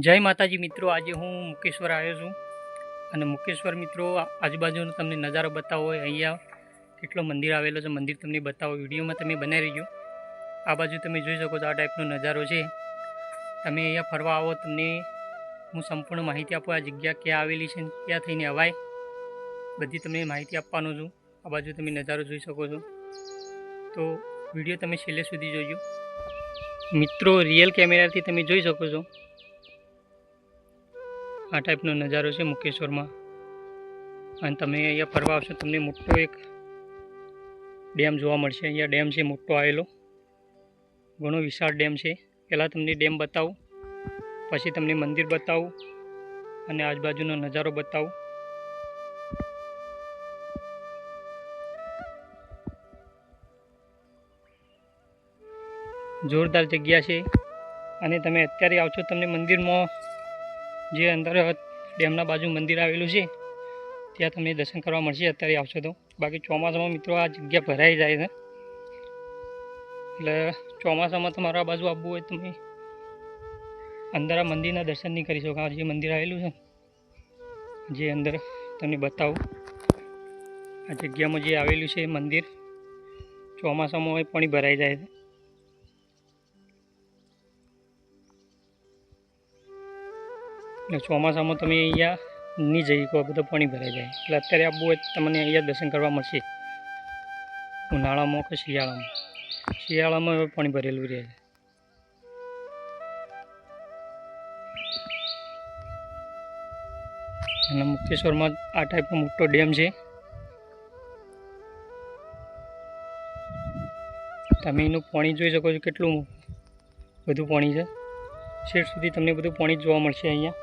જય માતાજી મિત્રો, આજે હું મુકેશ્વર આવ્યો છું અને મુકેશ્વર મિત્રો આજુબાજુનો તમને નજારો બતાવો હોય. અહીંયા કેટલો મંદિર આવેલો છે, મંદિર તમને બતાવો, વિડીયોમાં તમે બનાવી રહીજો. આ બાજુ તમે જોઈ શકો છો, આ ટાઈપનો નજારો છે. તમે અહીંયા ફરવા આવો, તમને હું સંપૂર્ણ માહિતી આપું. આ જગ્યા ક્યાં આવેલી છે, ક્યાં થઈને અવાય, બધી તમને માહિતી આપવાનો છું. આ બાજુ તમે નજારો જોઈ શકો છો, તો વિડીયો તમે છેલ્લે સુધી જોજો મિત્રો. રિયલ કેમેરાથી તમે જોઈ શકો છો, આ ટાઈપનો નજારો છે મુકેશ્વરમાં. અને તમે અહીંયા ફરવા આવશો, તમને મોટો એક ડેમ જોવા મળશે. અહીંયા ડેમ છે મોટો આવેલો, ઘણો વિશાળ ડેમ છે. પહેલાં તમને ડેમ બતાવું, પછી તમને મંદિર બતાવું અને આજુબાજુનો નજારો બતાવું. જોરદાર જગ્યા છે. અને તમે અત્યારે આવશો, તમને મંદિરમાં જે અંદર ડેમના બાજુ મંદિર આવેલું છે ત્યાં તમને દર્શન કરવા મળશે અત્યારે આવશો તો. બાકી ચોમાસામાં મિત્રો આ જગ્યા ભરાઈ જાય છે, એટલે ચોમાસામાં તમારા બાજુ આવવું હોય તમે અંદર આ મંદિરના દર્શન નહીં કરી શકો. આ જે મંદિર આવેલું છે, જે અંદર તમને બતાવું, આ જગ્યામાં જે આવેલું છે મંદિર, ચોમાસામાં પાણી ભરાઈ જાય છે. એટલે ચોમાસામાં તમે અહીંયા નહીં જઈ શકો, બધું પાણી ભરાઈ જાય. એટલે અત્યારે આવવું હોય તમને અહીંયા દર્શન કરવા મળશે, ઉનાળામાં કે શિયાળામાં. શિયાળામાં હવે પાણી ભરેલું રહે છે. અને મુકેશ્વરમાં આ ટાઈપનો મોટો ડેમ છે. તમે એનું પાણી જોઈ શકો છો, કેટલું બધું પાણી છે. છેક સુધી તમને બધું પાણી જોવા મળશે અહીંયા.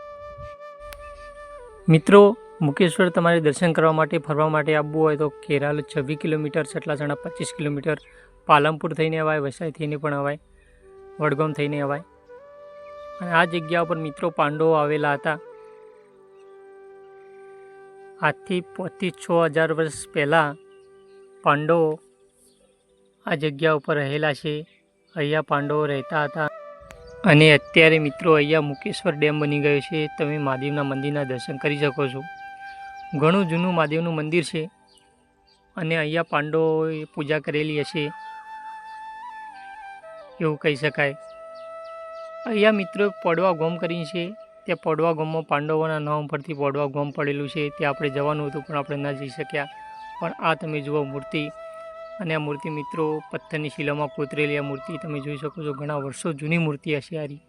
મિત્રો મુકેશ્વર તમારે દર્શન કરવા માટે, ફરવા માટે આવવું હોય તો કેરાલ 26 કિલોમીટર, સટલાસણા 25 કિલોમીટર, પાલનપુર થઈને અવાય, વસાઈ થઈને પણ અવાય, વડગામ થઈને અવાય. અને આ જગ્યા ઉપર મિત્રો પાંડવો આવેલા હતા. આજથી 5,000 વર્ષ પહેલાં પાંડવો આ જગ્યા ઉપર રહેલા છે. અહીંયા પાંડવો રહેતા હતા. અને અત્યારે મિત્રો અહીંયા મુકેશ્વર ડેમ બની ગયો છે. તમે મહાદેવના મંદિરના દર્શન કરી શકો છો. ઘણું જૂનું મહાદેવનું મંદિર છે અને અહીંયા પાંડવોએ પૂજા કરેલી હશે એવું કહી શકાય. અહીંયા મિત્રો પડવા ગોમ કરીને છે, ત્યાં પડવા ગોમમાં પાંડવોના નામ પરથી પડવા ગોમ પડેલું છે. ત્યાં આપણે જવાનું હતું પણ આપણે ન જઈ શક્યા. પણ આ તમે જુઓ મૂર્તિ, અને આ મૂર્તિ મિત્રો પથ્થરની શિલામાં કોતરેલી આ મૂર્તિ તમે જોઈ શકો છો. ઘણા વર્ષો જૂની મૂર્તિ હશે આરી.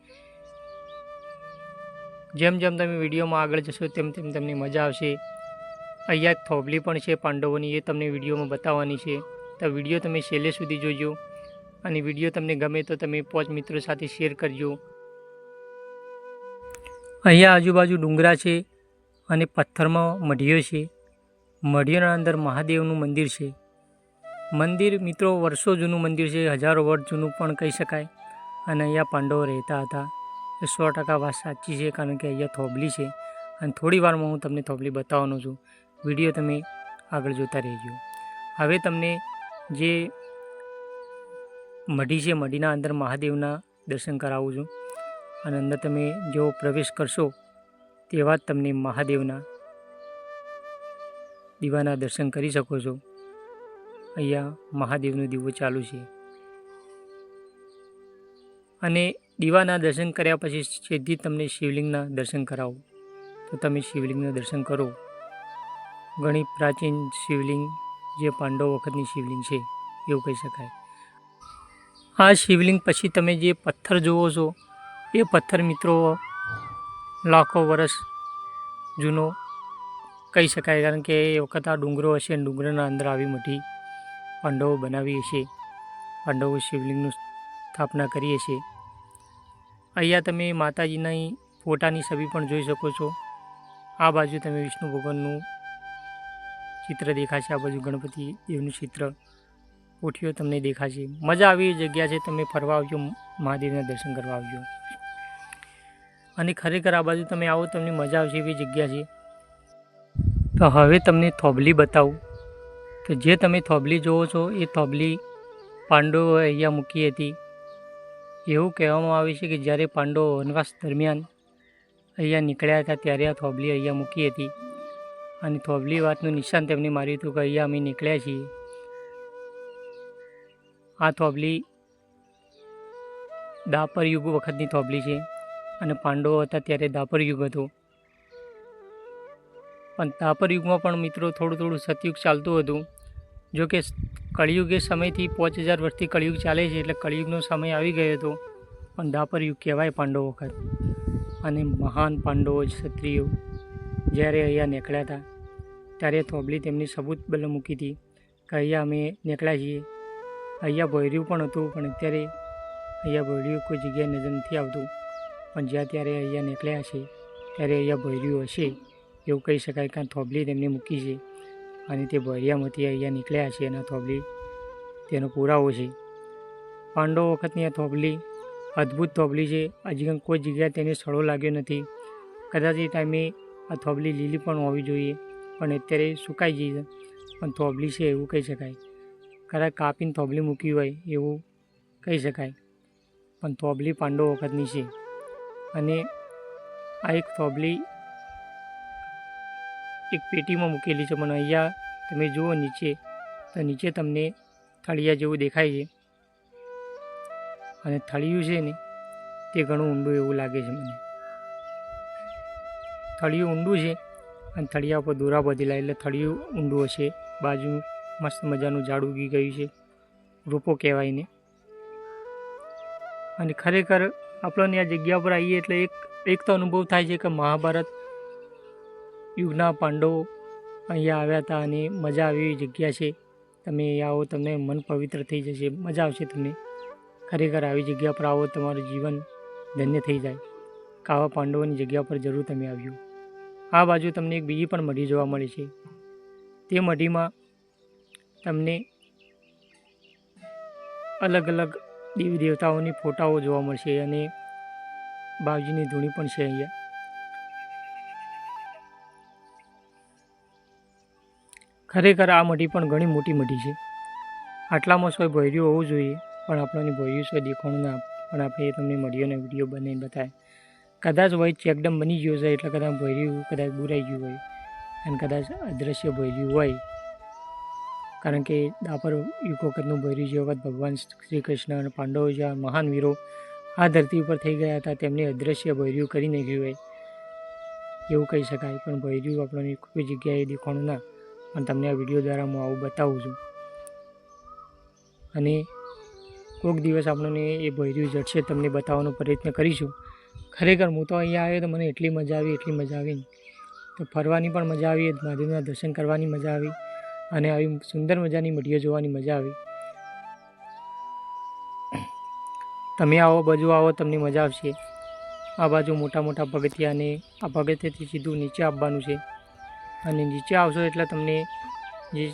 જેમ જેમ તમે વિડીયોમાં આગળ જશો તેમ તેમ તમને મજા આવશે. અહીંયા એક થોભલી પણ છે પાંડવોની, એ તમને વિડીયોમાં બતાવવાની છે. તો વિડીયો તમે છેલ્લે સુધી જોજો. અને વિડીયો તમને ગમે તો તમે 5 મિત્રો સાથે શેર કરજો. અહીંયા આજુબાજુ ડુંગરા છે અને પથ્થરમાં મઢીઓ છે. મઢીઓના અંદર મહાદેવનું મંદિર છે. મંદિર મિત્રો વર્ષો જૂનું મંદિર છે, હજારો વર્ષ જૂનું પણ કહી શકાય. અને અહીંયા પાંડવો રહેતા હતા. એ 100% વાત સાચી છે, કારણ કે અહીંયા થોભલી છે. અને થોડી વારમાં હું તમને થોભલી બતાવવાનો છું. વિડીયો તમે આગળ જોતા રહેજો. હવે તમને જે મઢી છે, મઢીના અંદર મહાદેવના દર્શન કરાવું છું. અને અંદર તમે જો પ્રવેશ કરશો તેવા જ તમને મહાદેવના દીવાના દર્શન કરી શકો છો. અહીંયા મહાદેવનો દીવો ચાલુ છે. અને દીવાના દર્શન કર્યા પછી સીધી તમને શિવલિંગના દર્શન કરાવો, તો તમે શિવલિંગના દર્શન કરો. ઘણી પ્રાચીન શિવલિંગ, જે પાંડવ વખતની શિવલિંગ છે એવું કહી શકાય. આ શિવલિંગ પછી તમે જે પથ્થર જુઓ છો એ પથ્થર મિત્રો લાખો વર્ષ જૂનો કહી શકાય, કારણ કે એ વખત આ ડુંગરો હશે, ડુંગરના અંદર આવી મોટી પાંડવો બનાવી હશે. પાંડવો શિવલિંગનું સ્થાપના કરી હશે. અહીંયા તમે માતાજીના ફોટાની છબી પણ જોઈ શકો છો. આ બાજુ તમે વિષ્ણુ ભગવાનનું ચિત્ર દેખાશે, આ બાજુ ગણપતિ દેવનું ચિત્ર, કોઠીઓ તમને દેખાશે. મજા આવી જગ્યા છે, તમે ફરવા આવજો, મહાદેવના દર્શન કરવા આવજો. અને ખરેખર આ બાજુ તમે આવો તમને મજા આવશે એવી જગ્યા છે. તો હવે તમને થોભલી બતાવું. તો જે તમે થોભલી જુઓ છો એ થોભલી પાંડવોએ અહીંયા મૂકી હતી. એવું કહેવામાં આવે છે કે જ્યારે પાંડવો વનવાસ દરમિયાન અહીંયા નીકળ્યા હતા ત્યારે આ થોબલી અહીંયા મૂકી હતી અને થોબલી વાતનું નિશાન તેમને માર્યું હતું કે અહીંયા અમે નીકળ્યા છીએ. આ થોબલી દાપર યુગ વખતની થોબલી છે અને પાંડવો હતા ત્યારે દાપર યુગ હતો. પણ દાપર યુગમાં પણ મિત્રો થોડું સતયુગ ચાલતું હતું. જો કે કળિયુગ એ સમયથી 5000 વર્ષથી કળિયુગ ચાલે છે એટલે કળિયુગનો સમય આવી ગયો હતો. પણ દાપર યુગ કહેવાય પાંડવો વખત. અને મહાન પાંડવો ક્ષત્રિયો જ્યારે અહીંયા નીકળ્યા હતા ત્યારે થોબલી તેમની સબૂત બલ મૂકી હતી કે અહીંયા અમે નીકળ્યા છીએ. અહીંયા ભોયર્યું પણ હતું પણ અત્યારે અહીંયા ભોયર્યું કોઈ જગ્યાએ નજર નથી આવતું. પણ જ્યાં ત્યારે અહીંયા નીકળ્યા છે ત્યારે અહીંયા ભોયર્યું હશે એવું કહી શકાય. કારણ થોબલી તેમને મૂકી છે અને તે ભોયરિયામાંથી અહીંયા નીકળ્યા છે અને થોબલી તેનો પુરાવો છે. પાંડવો વખતની આ થોબલી અદ્ભુત થોબલી છે. હજી કોઈ જગ્યાએ તેને સડો લાગ્યો નથી. કદાચ એ ટાઈમે આ થોબલી લીલી પણ હોવી જોઈએ પણ અત્યારે સુકાઈ ગઈ છે. પણ થોબલી છે એવું કહી શકાય. કદાચ કાપીને થોબલી મૂકી હોય એવું કહી શકાય. પણ થોબલી પાંડવો વખતની છે. અને આ એક થોબલી એક પેટીમાં મૂકેલી છે. પણ અહીંયા તમે જુઓ નીચે તો નીચે તમને થળિયા જેવું દેખાય છે અને થળિયું છે ને તે ઘણું ઊંડું એવું લાગે છે મને. થળિયું ઊંડું છે અને થળિયા ઉપર દોરા બધેલા એટલે થળિયું ઊંડું હશે. બાજુ મસ્ત મજાનું ઝાડ ઉગી ગયું છે, રૂપો કહેવાય ને. અને ખરેખર આપણને આ જગ્યા પર આવીએ એટલે એક તો અનુભવ થાય છે કે મહાભારત યુગના પાંડવો અહીંયા આવ્યા હતા અને મજા આવી એવી જગ્યા છે. તમે અહીંયા આવો તમને મન પવિત્ર થઈ જશે, મજા આવશે તમને. ખરેખર આવી જગ્યા પર આવો તમારું જીવન ધન્ય થઈ જાય. આવા પાંડવોની જગ્યા પર જરૂર તમે આવ્યો. આ બાજુ તમને એક બીજી પણ મઢી જોવા મળે છે. તે મઢીમાં તમને અલગ અલગ દેવી દેવતાઓની ફોટાઓ જોવા મળશે અને બાવજીની ધૂણી પણ છે અહીંયા. ખરેખર આ મઢી પણ ઘણી મોટી મઢી છે. આટલામાં સોય ભોયર્યું હોવું જોઈએ પણ આપણને ભોયર્યું સોય દેખાણું ના પણ આપણે તમને મઢીઓનો વિડીયો બનાવીને બતાવે. કદાચ હોય ચેકડમ બની ગયો છે એટલે કદાચ ભોયર્યું કદાચ બુરાઈ ગયું હોય અને કદાચ અદૃશ્ય ભોયર્યું હોય. કારણ કે દાપર યુગ વખતનું ભોયર્યું જે વખત ભગવાન શ્રી કૃષ્ણ અને પાંડવો જેવા મહાન વીરો આ ધરતી ઉપર થઈ ગયા હતા તેમને અદૃશ્ય ભોયર્યું કરી નાખ્યું હોય એવું કહી શકાય. પણ ભોયર્યું આપણને કોઈ જગ્યાએ દેખાણું ના પણ તમને આ વિડીયો દ્વારા હું આવું બતાવું છું. અને કોઈક દિવસ આપણને એ ભોયર્યું જડશે તમને બતાવવાનો પ્રયત્ન કરીશું. ખરેખર હું તો અહીંયા આવ્યો તો મને એટલી મજા આવી તો ફરવાની પણ મજા આવી, મહાદેવના દર્શન કરવાની મજા આવી અને આવી સુંદર મજાની મઢીઓ જોવાની મજા આવી. તમે આવો બાજુ આવો તમને મજા આવશે. આ બાજુ મોટા મોટા પગથિયા અને આ પગથિયાથી સીધું નીચે આવવાનું છે અને નીચે આવશો એટલે તમને જે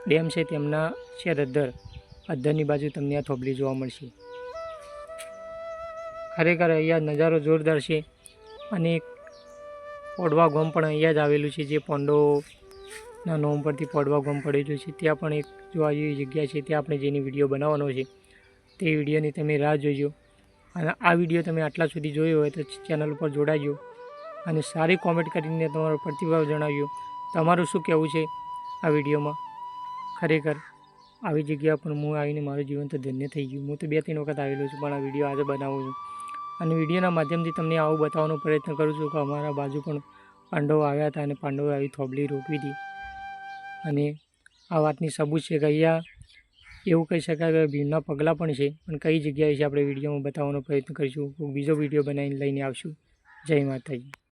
ડેમ છે તેમના છે અદ્ધરની બાજુ તમને આ થોબલી જોવા મળશે. ખરેખર અહીંયા નજારો જોરદાર છે. અને પોડવા ગામ પણ અહીંયા જ આવેલું છે જે પાંડવોના નામ પરથી પોડવા ગામ પડેલું છે. ત્યાં પણ એક જોવા જેવી જગ્યા છે. ત્યાં આપણે જેની વિડીયો બનાવવાનો છે તે વિડીયોની તમે રાહ જોઈજો. અને આ વિડીયો તમે આટલા સુધી જોયો હોય તો ચેનલ ઉપર જોડાજો અને સારી કોમેન્ટ કરીને તમારો પ્રતિભાવ જણાવ્યો. તમારું શું કહેવું છે આ વિડીયોમાં? ખરેખર આવી જગ્યા પર હું આવીને મારું જીવન તો ધન્ય થઈ ગયું. હું તો 2-3 વખત આવેલો છું પણ આ વિડીયો આજે બનાવું છું અને વિડીયોના માધ્યમથી તમને આવું બતાવવાનો પ્રયત્ન કરું છું કે અમારા બાજુ પણ પાંડવો આવ્યા હતા અને પાંડવોએ આવી થોબલી રોકવી હતી. અને આ વાતની સબૂત છે કે અહીંયા એવું કહી શકાય કે ભીમના પગલાં પણ છે. પણ કઈ જગ્યાએ છે આપણે વિડીયોમાં બતાવવાનો પ્રયત્ન કરીશું. બીજો વિડીયો બનાવીને લઈને આવશું. જય માતાજી.